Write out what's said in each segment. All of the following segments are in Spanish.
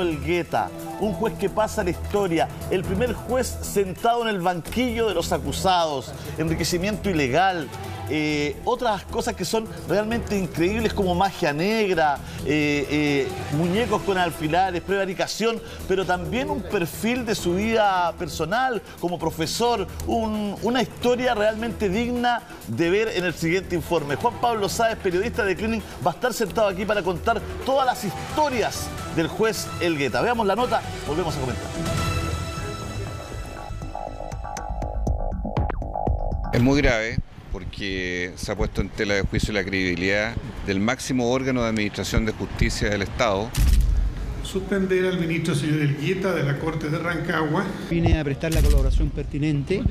Elgueta, un juez que pasa a la historia, el primer juez sentado en el banquillo de los acusados, enriquecimiento ilegal, otras cosas que son realmente increíbles como magia negra, muñecos con alfilares, prevaricación, pero también un perfil de su vida personal como profesor, una historia realmente digna de ver en el siguiente informe. Juan Pablo Sáez, periodista de Clinic, va a estar sentado aquí para contar todas las historias del juez Elgueta. Veamos la nota, volvemos a comentar. Es muy grave porque se ha puesto en tela de juicio la credibilidad del máximo órgano de administración de justicia del Estado. Suspender al ministro señor Elgueta de la Corte de Rancagua. Vine a prestar la colaboración pertinente.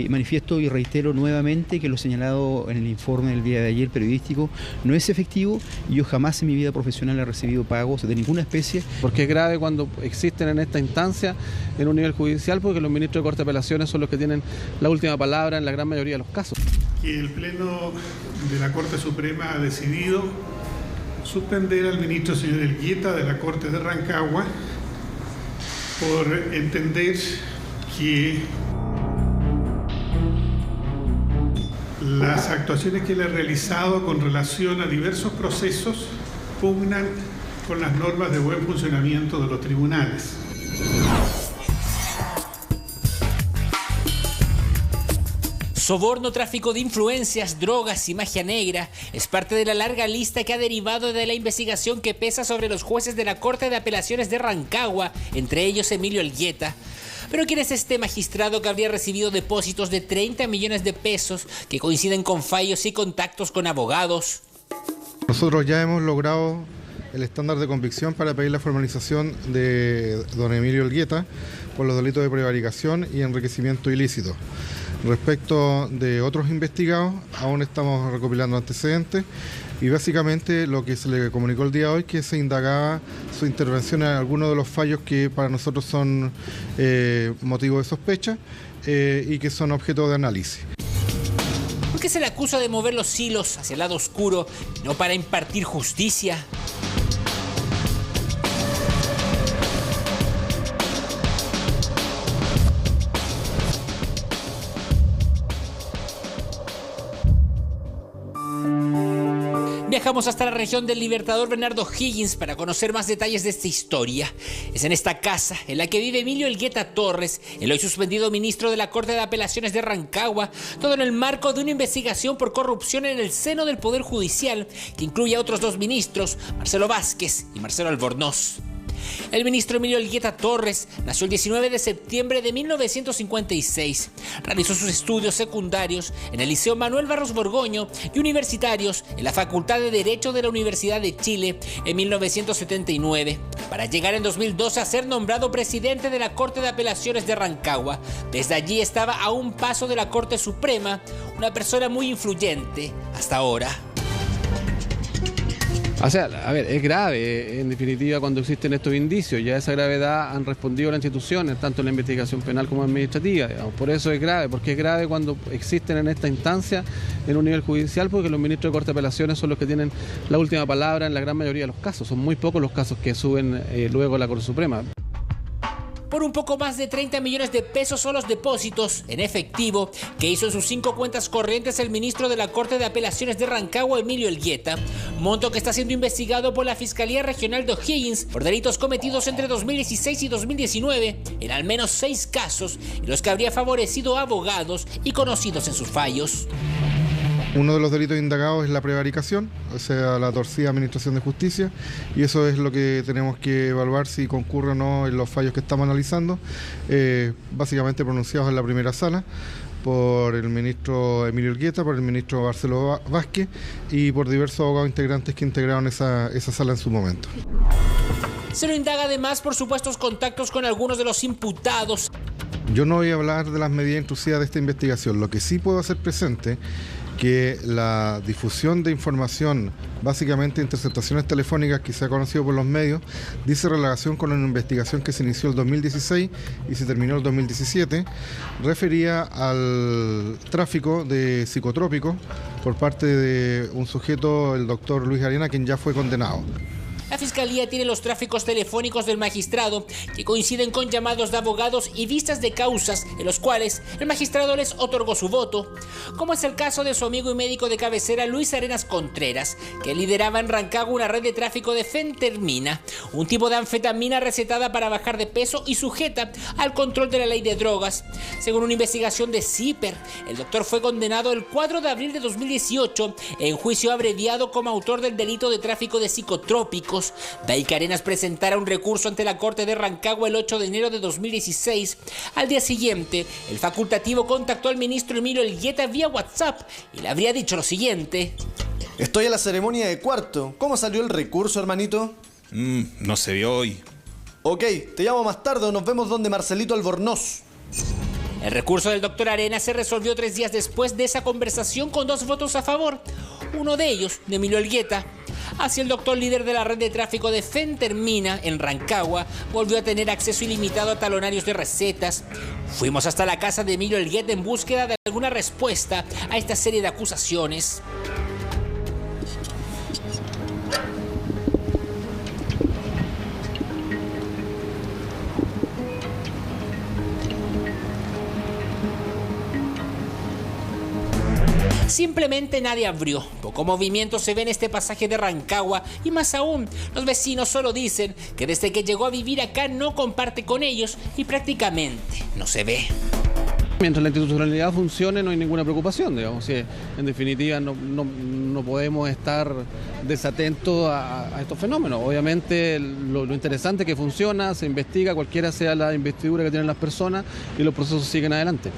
Manifiesto y reitero nuevamente que lo señalado en el informe del día de ayer periodístico no es efectivo y yo jamás en mi vida profesional he recibido pagos de ninguna especie. Porque es grave cuando existen en esta instancia en un nivel judicial, porque los ministros de Corte de Apelaciones son los que tienen la última palabra en la gran mayoría de los casos. Que el Pleno de la Corte Suprema ha decidido suspender al ministro señor Elgueta de la Corte de Rancagua por entender que las actuaciones que él ha realizado con relación a diversos procesos pugnan con las normas de buen funcionamiento de los tribunales. Soborno, tráfico de influencias, drogas y magia negra es parte de la larga lista que ha derivado de la investigación que pesa sobre los jueces de la Corte de Apelaciones de Rancagua, entre ellos Emilio Elgueta. Pero ¿quién es este magistrado que habría recibido depósitos de 30 millones de pesos que coinciden con fallos y contactos con abogados? Nosotros ya hemos logrado el estándar de convicción para pedir la formalización de don Emilio Elgueta por los delitos de prevaricación y enriquecimiento ilícito. Respecto de otros investigados, aún estamos recopilando antecedentes y básicamente lo que se le comunicó el día de hoy que se indagaba su intervención en algunos de los fallos que para nosotros son motivo de sospecha y que son objeto de análisis. ¿Por qué se le acusa de mover los hilos hacia el lado oscuro y no para impartir justicia? Viajamos hasta la región del Libertador Bernardo Higgins para conocer más detalles de esta historia. Es en esta casa en la que vive Emilio Elgueta Torres, el hoy suspendido ministro de la Corte de Apelaciones de Rancagua, todo en el marco de una investigación por corrupción en el seno del Poder Judicial que incluye a otros dos ministros, Marcelo Vázquez y Marcelo Albornoz. El ministro Emilio Elgueta Torres nació el 19 de septiembre de 1956. Realizó sus estudios secundarios en el Liceo Manuel Barros Borgoño y universitarios en la Facultad de Derecho de la Universidad de Chile en 1979, para llegar en 2012 a ser nombrado presidente de la Corte de Apelaciones de Rancagua. Desde allí estaba a un paso de la Corte Suprema, una persona muy influyente hasta ahora. O sea, a ver, es grave, en definitiva, cuando existen estos indicios. Ya esa gravedad han respondido las instituciones, tanto en la investigación penal como administrativa, digamos. Por eso es grave, porque es grave cuando existen en esta instancia, en un nivel judicial, porque los ministros de Corte de Apelaciones son los que tienen la última palabra en la gran mayoría de los casos. Son muy pocos los casos que suben luego a la Corte Suprema. Por un poco más de 30 millones de pesos son los depósitos en efectivo que hizo en sus 5 cuentas corrientes el ministro de la Corte de Apelaciones de Rancagua, Emilio Elgueta, monto que está siendo investigado por la Fiscalía Regional de O'Higgins por delitos cometidos entre 2016 y 2019 en al menos 6 casos en los que habría favorecido a abogados y conocidos en sus fallos. Uno de los delitos indagados es la prevaricación, o sea, la torcida administración de justicia, y eso es lo que tenemos que evaluar si concurre o no en los fallos que estamos analizando, básicamente pronunciados en la primera sala por el ministro Emilio Elgueta, por el ministro Marcelo Vázquez y por diversos abogados integrantes que integraron esa sala en su momento. Se lo indaga además por supuestos contactos con algunos de los imputados. Yo no voy a hablar de las medidas intrusivas de esta investigación, lo que sí puedo hacer presente que la difusión de información, básicamente interceptaciones telefónicas que se ha conocido por los medios, dice relación con una investigación que se inició el 2016 y se terminó el 2017, refería al tráfico de psicotrópicos por parte de un sujeto, el doctor Luis Arena, quien ya fue condenado. la Fiscalía tiene los tráficos telefónicos del magistrado que coinciden con llamados de abogados y vistas de causas en los cuales el magistrado les otorgó su voto, como es el caso de su amigo y médico de cabecera Luis Arenas Contreras, que lideraba en Rancagua una red de tráfico de fentermina, un tipo de anfetamina recetada para bajar de peso y sujeta al control de la ley de drogas. Según una investigación de CIPER, el doctor fue condenado el 4 de abril de 2018 en juicio abreviado como autor del delito de tráfico de psicotrópicos. De ahí que Arenas presentara un recurso ante la Corte de Rancagua el 8 de enero de 2016. Al día siguiente, el facultativo contactó al ministro Emilio Elgueta vía WhatsApp y le habría dicho lo siguiente: estoy en la ceremonia de cuarto. ¿Cómo salió el recurso, hermanito? No se vio hoy. Ok, te llamo más tarde o nos vemos donde Marcelito Albornoz. El recurso del doctor Arenas se resolvió 3 días después de esa conversación con 2 votos a favor. Uno de ellos, de Emilio Elgueta. Así el doctor líder de la red de tráfico de fentermina en Rancagua volvió a tener acceso ilimitado a talonarios de recetas. Fuimos hasta la casa de Emilio Elgueta en búsqueda de alguna respuesta a esta serie de acusaciones. Simplemente nadie abrió. Poco movimiento se ve en este pasaje de Rancagua y más aún, los vecinos solo dicen que desde que llegó a vivir acá no comparte con ellos y prácticamente no se ve. Mientras la institucionalidad funcione no hay ninguna preocupación, digamos. En definitiva no podemos estar desatentos a estos fenómenos. Obviamente lo interesante es que funciona, se investiga, cualquiera sea la investidura que tienen las personas y los procesos siguen adelante.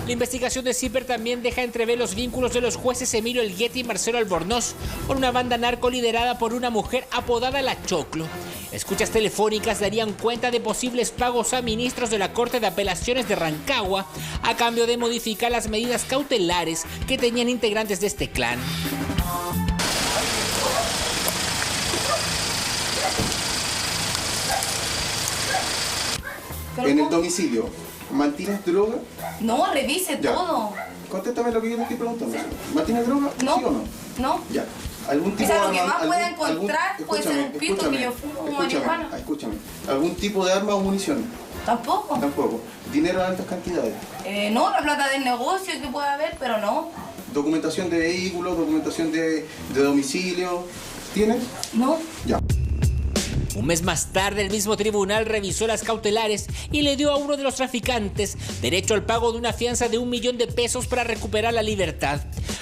La investigación de CIPER también deja entrever los vínculos de los jueces Emilio Elgueta y Marcelo Albornoz con una banda narco liderada por una mujer apodada La Choclo. Escuchas telefónicas darían cuenta de posibles pagos a ministros de la Corte de Apelaciones de Rancagua a cambio de modificar las medidas cautelares que tenían integrantes de este clan. En el domicilio, ¿mantienes droga? No, revise ya. Todo. Contéstame lo que yo le estoy preguntando. ¿Mantienes droga? No. ¿Sí o no? No. Ya. ¿Algún tipo o sea, lo de que arma, más pueda encontrar puede ser un pito que yo fumo marihuana. Escúchame. ¿Algún tipo de arma o munición? Tampoco. Tampoco. ¿Dinero en altas cantidades? No, la plata del negocio que puede haber, pero no. ¿Documentación de vehículos, documentación de domicilio? ¿Tienes? No. Ya. Un mes más tarde, el mismo tribunal revisó las cautelares y le dio a uno de los traficantes derecho al pago de una fianza de 1 millón de pesos para recuperar la libertad.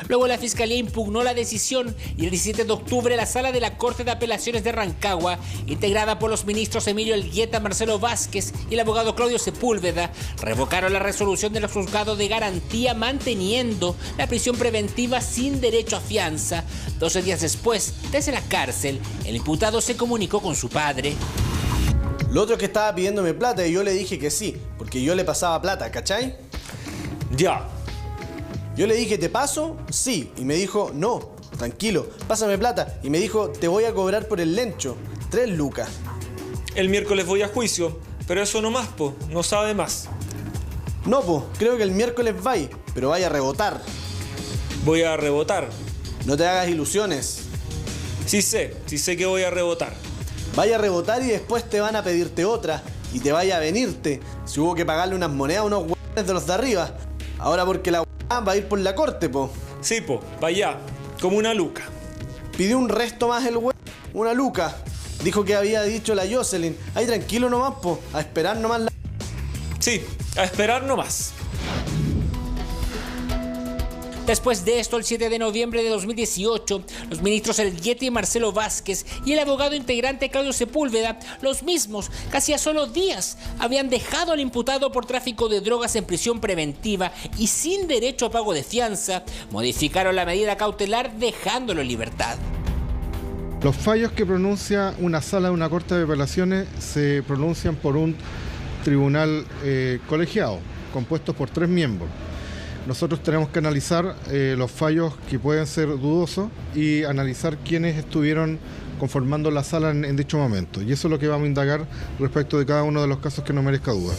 Luego la Fiscalía impugnó la decisión y el 17 de octubre la Sala de la Corte de Apelaciones de Rancagua, integrada por los ministros Emilio Elgueta, Marcelo Vázquez y el abogado Claudio Sepúlveda, revocaron la resolución del juzgado de garantía manteniendo la prisión preventiva sin derecho a fianza. 12 días después, desde la cárcel, el imputado se comunicó con su padre. Lo otro es que estaba pidiéndome plata y yo le dije que sí, porque yo le pasaba plata, ¿cachai? Ya. Yo le dije, ¿te paso? Sí. Y me dijo, no, tranquilo, pásame plata. Y me dijo, te voy a cobrar por el lencho, 3 lucas. El miércoles voy a juicio, pero eso no más, po, no sabe más. No, po, creo que el miércoles vais, pero vaya a rebotar. Voy a rebotar. No te hagas ilusiones. Sí sé que voy a rebotar. Vaya a rebotar y después te van a pedirte otra. Y te vaya a venirte. Si hubo que pagarle unas monedas a unos hueones de los de arriba. Ahora porque la va a ir por la corte, po. Sí, po, vaya, como una luca. Pidió un resto más el hueón, una luca. Dijo que había dicho la Jocelyn. Ahí tranquilo nomás, po, a esperar nomás la... Sí, a esperar nomás. Después de esto, el 7 de noviembre de 2018, los ministros Elgueta y Marcelo Vázquez y el abogado integrante Claudio Sepúlveda, los mismos, casi a solo días, habían dejado al imputado por tráfico de drogas en prisión preventiva y sin derecho a pago de fianza, modificaron la medida cautelar dejándolo en libertad. Los fallos que pronuncia una sala de una corte de apelaciones se pronuncian por un tribunal colegiado, compuesto por 3 miembros. Nosotros tenemos que analizar los fallos que pueden ser dudosos y analizar quiénes estuvieron conformando la sala en dicho momento. Y eso es lo que vamos a indagar respecto de cada uno de los casos que no merezca duda.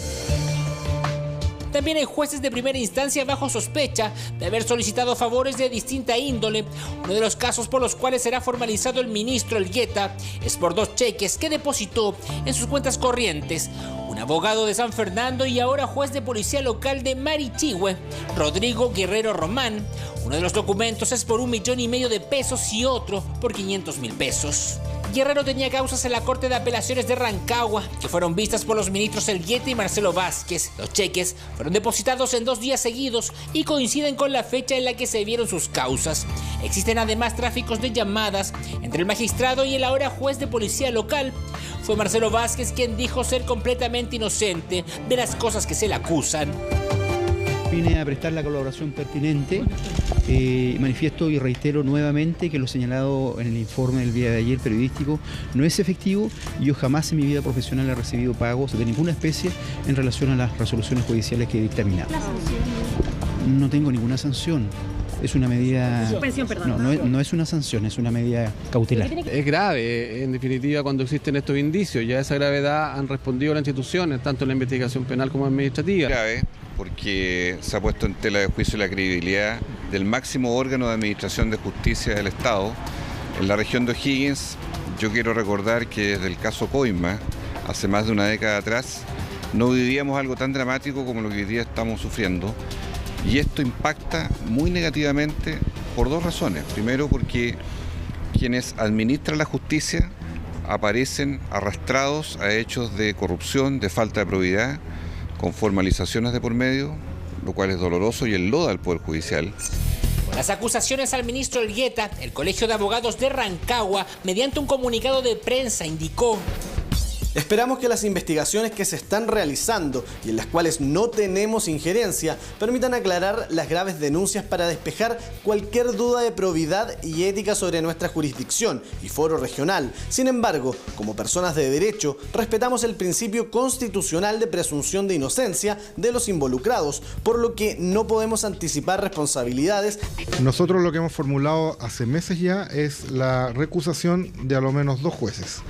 También hay jueces de primera instancia bajo sospecha de haber solicitado favores de distinta índole. Uno de los casos por los cuales será formalizado el ministro Elgueta es por 2 cheques que depositó en sus cuentas corrientes un abogado de San Fernando y ahora juez de policía local de Marichihue, Rodrigo Guerrero Román. Uno de los documentos es por 1,5 millones de pesos y otro por 500.000 pesos. Guerrero tenía causas en la Corte de Apelaciones de Rancagua, que fueron vistas por los ministros Elgueta y Marcelo Vázquez. Los cheques fueron depositados en 2 días seguidos y coinciden con la fecha en la que se vieron sus causas. Existen además tráficos de llamadas entre el magistrado y el ahora juez de policía local. Fue Marcelo Vázquez quien dijo ser completamente inocente de las cosas que se le acusan. Vine a prestar la colaboración pertinente. Manifiesto y reitero nuevamente que lo señalado en el informe del día de ayer periodístico no es efectivo y yo jamás en mi vida profesional he recibido pagos de ninguna especie en relación a las resoluciones judiciales que he dictaminado. No tengo ninguna sanción. Es una medida... Suspensión, perdón. No es una sanción, es una medida cautelar. Es grave, en definitiva, cuando existen estos indicios. Ya a esa gravedad han respondido las instituciones, tanto en la investigación penal como administrativa. Es grave porque se ha puesto en tela de juicio la credibilidad del máximo órgano de administración de justicia del Estado. En la región de O'Higgins, yo quiero recordar que desde el caso Coima, hace más de una década atrás, no vivíamos algo tan dramático como lo que hoy día estamos sufriendo. Y esto impacta muy negativamente por 2 razones. Primero, porque quienes administran la justicia aparecen arrastrados a hechos de corrupción, de falta de probidad, con formalizaciones de por medio, lo cual es doloroso y enloda al Poder Judicial. Con las acusaciones al ministro Elgueta, el Colegio de Abogados de Rancagua, mediante un comunicado de prensa, indicó: esperamos que las investigaciones que se están realizando y en las cuales no tenemos injerencia permitan aclarar las graves denuncias para despejar cualquier duda de probidad y ética sobre nuestra jurisdicción y foro regional. Sin embargo, como personas de derecho, respetamos el principio constitucional de presunción de inocencia de los involucrados, por lo que no podemos anticipar responsabilidades. Nosotros lo que hemos formulado hace meses ya es la recusación de a lo menos 2 jueces.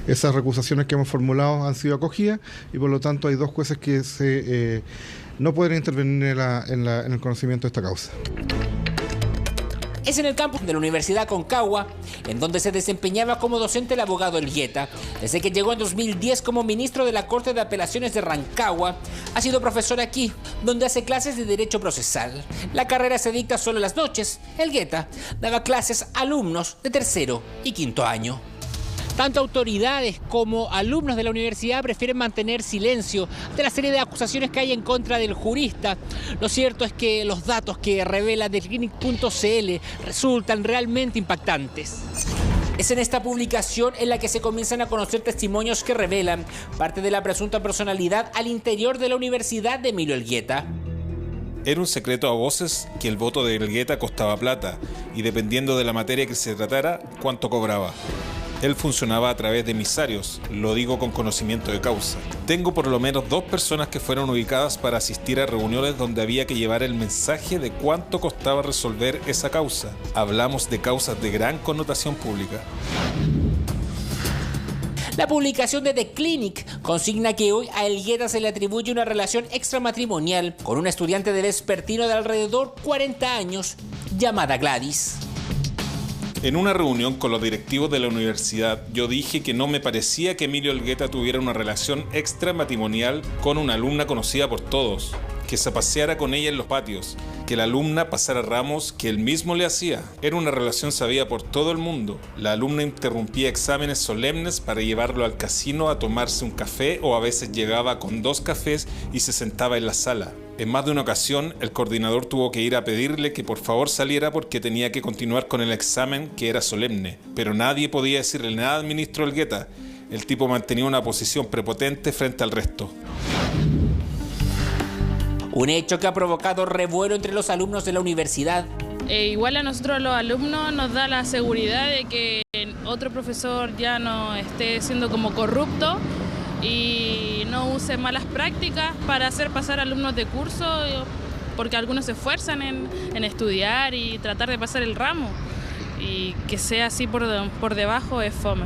Esas recusaciones que hemos formulados han sido acogidas y por lo tanto hay 2 jueces que no pueden intervenir en el conocimiento de esta causa. Es en el campus de la Universidad Concagua, en donde se desempeñaba como docente el abogado Elgueta. Desde que llegó en 2010 como ministro de la Corte de Apelaciones de Rancagua, ha sido profesor aquí, donde hace clases de Derecho Procesal. La carrera se dicta solo en las noches. Elgueta daba clases a alumnos de 3er y 5º año. Tanto autoridades como alumnos de la universidad prefieren mantener silencio de la serie de acusaciones que hay en contra del jurista. Lo cierto es que los datos que revela Declinic.cl resultan realmente impactantes. Es en esta publicación en la que se comienzan a conocer testimonios que revelan parte de la presunta personalidad al interior de la Universidad de Emilio Elgueta. Era un secreto a voces que el voto de Elgueta costaba plata y dependiendo de la materia que se tratara, cuánto cobraba. Él funcionaba a través de emisarios, lo digo con conocimiento de causa. Tengo por lo menos 2 personas que fueron ubicadas para asistir a reuniones donde había que llevar el mensaje de cuánto costaba resolver esa causa. Hablamos de causas de gran connotación pública. La publicación de The Clinic consigna que hoy a Elgueta se le atribuye una relación extramatrimonial con una estudiante de vespertino de alrededor 40 años llamada Gladys. En una reunión con los directivos de la universidad, yo dije que no me parecía que Emilio Elgueta tuviera una relación extramatrimonial con una alumna conocida por todos, que se paseara con ella en los patios, que la alumna pasara ramos que él mismo le hacía. Era una relación sabida por todo el mundo. La alumna interrumpía exámenes solemnes para llevarlo al casino a tomarse un café o a veces llegaba con 2 cafés y se sentaba en la sala. En más de una ocasión, el coordinador tuvo que ir a pedirle que por favor saliera porque tenía que continuar con el examen que era solemne. Pero nadie podía decirle nada al ministro Elgueta. El tipo mantenía una posición prepotente frente al resto. Un hecho que ha provocado revuelo entre los alumnos de la universidad. Igual a nosotros los alumnos nos da la seguridad de que otro profesor ya no esté siendo como corrupto y no use malas prácticas para hacer pasar alumnos de curso, porque algunos se esfuerzan en estudiar y tratar de pasar el ramo. y que sea así por debajo es fome.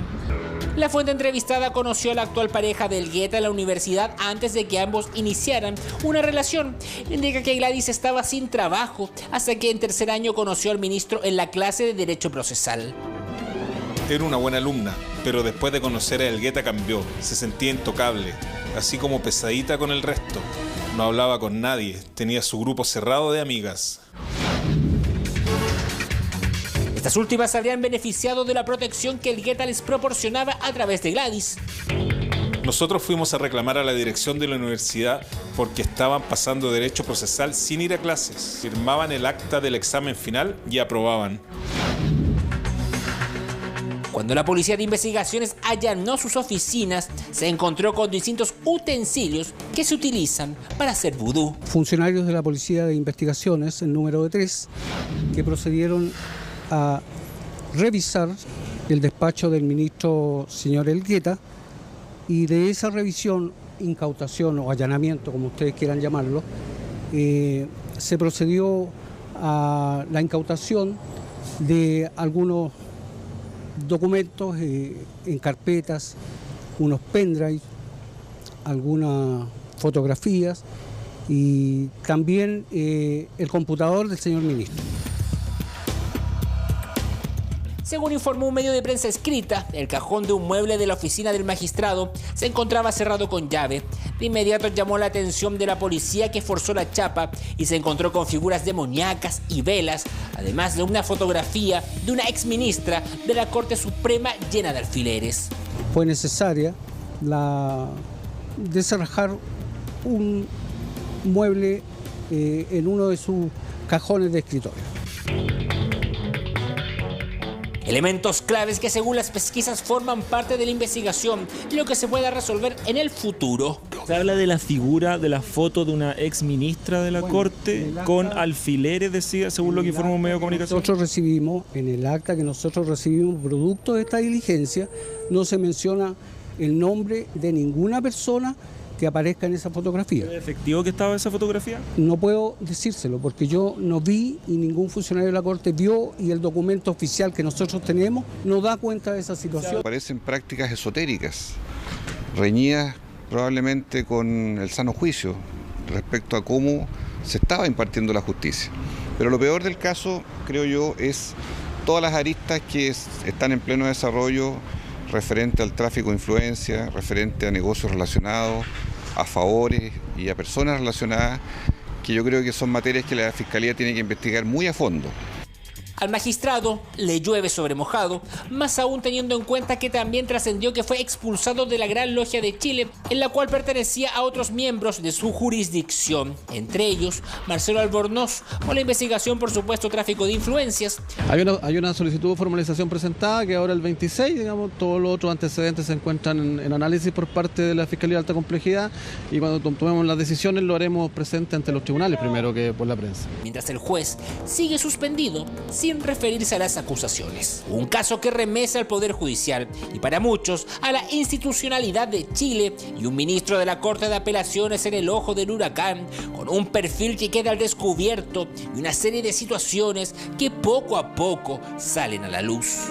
La fuente entrevistada conoció a la actual pareja de Elgueta en la universidad antes de que ambos iniciaran una relación. Indica que Gladys estaba sin trabajo hasta que en tercer año conoció al ministro en la clase de Derecho Procesal. Era una buena alumna, pero después de conocer a Elgueta cambió, se sentía intocable, así como pesadita con el resto. No hablaba con nadie, tenía su grupo cerrado de amigas. Estas últimas se habrían beneficiado de la protección que Elgueta les proporcionaba a través de Gladys. Nosotros fuimos a reclamar a la dirección de la universidad porque estaban pasando derecho procesal sin ir a clases. Firmaban el acta del examen final y aprobaban. Cuando la Policía de Investigaciones allanó sus oficinas, se encontró con distintos utensilios que se utilizan para hacer vudú. Funcionarios de la Policía de Investigaciones, el número de 3, que procedieron a revisar el despacho del ministro señor Elgueta, y de esa revisión, incautación o allanamiento, como ustedes quieran llamarlo, se procedió a la incautación de algunos documentos en carpetas, unos pendrives, algunas fotografías y también el computador del señor ministro. Según informó un medio de prensa escrita, el cajón de un mueble de la oficina del magistrado se encontraba cerrado con llave. De inmediato llamó la atención de la policía, que forzó la chapa y se encontró con figuras demoníacas y velas, además de una fotografía de una exministra de la Corte Suprema llena de alfileres. Fue necesaria desenrejar un mueble en uno de sus cajones de escritorio. Elementos claves que según las pesquisas forman parte de la investigación, lo que se pueda resolver en el futuro. Se habla de la figura, de la foto de una ex ministra de la Corte con alfileres, decía, según lo que informó un medio de comunicación. Nosotros recibimos, en el acta que nosotros recibimos producto de esta diligencia, no se menciona el nombre de ninguna persona que aparezca en esa fotografía. ¿Es efectivo que estaba esa fotografía? No puedo decírselo porque yo no vi y ningún funcionario de la Corte vio, y el documento oficial que nosotros tenemos no da cuenta de esa situación. Parecen prácticas esotéricas, reñidas probablemente con el sano juicio respecto a cómo se estaba impartiendo la justicia. Pero lo peor del caso, creo yo, es todas las aristas que están en pleno desarrollo referente al tráfico de influencia, referente a negocios relacionados, a favores y a personas relacionadas, que yo creo que son materias que la Fiscalía tiene que investigar muy a fondo. Al magistrado le llueve sobre mojado, más aún teniendo en cuenta que también trascendió que fue expulsado de la Gran Logia de Chile, en la cual pertenecía a otros miembros de su jurisdicción, entre ellos Marcelo Albornoz, por la investigación, por supuesto, tráfico de influencias. Hay una solicitud de formalización presentada que ahora el 26, digamos, todos los otros antecedentes se encuentran en análisis por parte de la Fiscalía de Alta Complejidad, y cuando tomemos las decisiones lo haremos presente ante los tribunales primero que por la prensa. Mientras el juez sigue suspendido, sin referirse a las acusaciones. Un caso que remesa al Poder Judicial y para muchos a la institucionalidad de Chile, y un ministro de la Corte de Apelaciones en el ojo del huracán, con un perfil que queda al descubierto y una serie de situaciones que poco a poco salen a la luz.